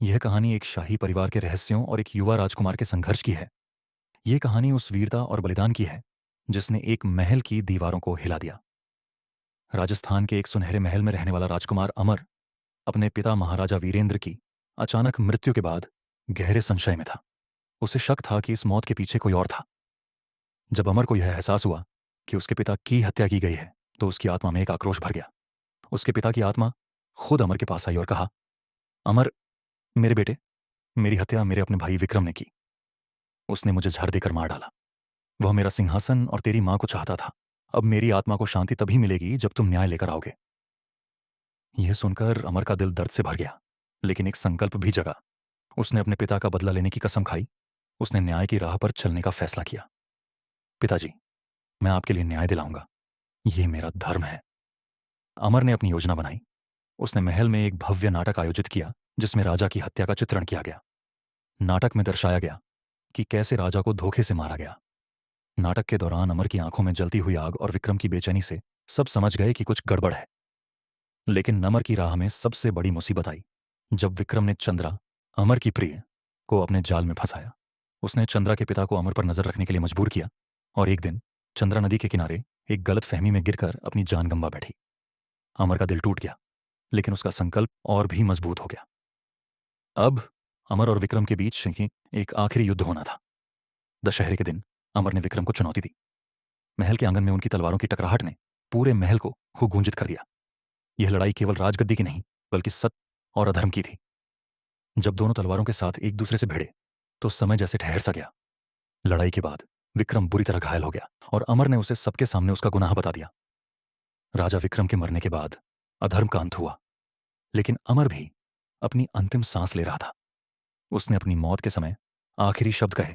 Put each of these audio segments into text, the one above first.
यह कहानी एक शाही परिवार के रहस्यों और एक युवा राजकुमार के संघर्ष की है। यह कहानी उस वीरता और बलिदान की है जिसने एक महल की दीवारों को हिला दिया। राजस्थान के एक सुनहरे महल में रहने वाला राजकुमार अमर अपने पिता महाराजा वीरेंद्र की अचानक मृत्यु के बाद गहरे संशय में था। उसे शक था कि इस मौत के पीछे कोई और था। जब अमर को यह एहसास हुआ कि उसके पिता की हत्या की गई है तो उसकी आत्मा में एक आक्रोश भर गया। उसके पिता की आत्मा खुद अमर के पास आई और कहा, अमर, मेरे बेटे, मेरी हत्या मेरे अपने भाई विक्रम ने की। उसने मुझे झाड़ देकर मार डाला। वह मेरा सिंहासन और तेरी मां को चाहता था। अब मेरी आत्मा को शांति तभी मिलेगी जब तुम न्याय लेकर आओगे। यह सुनकर अमर का दिल दर्द से भर गया, लेकिन एक संकल्प भी जगा। उसने अपने पिता का बदला लेने की कसम खाई। उसने न्याय की राह पर चलने का फैसला किया। पिताजी, मैं आपके लिए न्याय दिलाऊंगा। यह मेरा धर्म है। अमर ने अपनी योजना बनाई। उसने महल में एक भव्य नाटक आयोजित किया जिसमें राजा की हत्या का चित्रण किया गया। नाटक में दर्शाया गया कि कैसे राजा को धोखे से मारा गया। नाटक के दौरान अमर की आंखों में जलती हुई आग और विक्रम की बेचैनी से सब समझ गए कि कुछ गड़बड़ है। लेकिन अमर की राह में सबसे बड़ी मुसीबत आई जब विक्रम ने चंद्रा, अमर की प्रिय, को अपने जाल में फंसाया। उसने चंद्रा के पिता को अमर पर नजर रखने के लिए मजबूर किया और एक दिन चंद्रा नदी के किनारे एक गलत फहमी में गिरकर अपनी जान गंवा बैठी। अमर का दिल टूट गया, लेकिन उसका संकल्प और भी मजबूत हो गया। अब अमर और विक्रम के बीच ही एक आखिरी युद्ध होना था। दशहरे के दिन अमर ने विक्रम को चुनौती दी। महल के आंगन में उनकी तलवारों की टकराहट ने पूरे महल को गूंजित कर दिया। यह लड़ाई केवल राजगद्दी की नहीं, बल्कि सत्य और अधर्म की थी। जब दोनों तलवारों के साथ एक दूसरे से भिड़े तो समय जैसे ठहर सा गया। लड़ाई के बाद विक्रम बुरी तरह घायल हो गया और अमर ने उसे सबके सामने उसका गुनाह बता दिया। राजा विक्रम के मरने के बाद अधर्म का अंत हुआ, लेकिन अमर भी अपनी अंतिम सांस ले रहा था। उसने अपनी मौत के समय आखिरी शब्द कहे,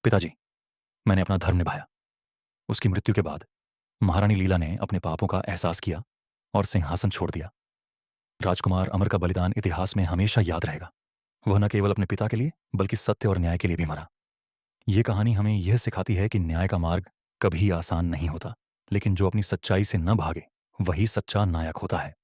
पिताजी, मैंने अपना धर्म निभाया। उसकी मृत्यु के बाद महारानी लीला ने अपने पापों का एहसास किया और सिंहासन छोड़ दिया। राजकुमार अमर का बलिदान इतिहास में हमेशा याद रहेगा। वह न केवल अपने पिता के लिए बल्कि सत्य और न्याय के लिए भी मरा। यह कहानी हमें यह सिखाती है कि न्याय का मार्ग कभी आसान नहीं होता, लेकिन जो अपनी सच्चाई से न भागे वही सच्चा नायक होता है।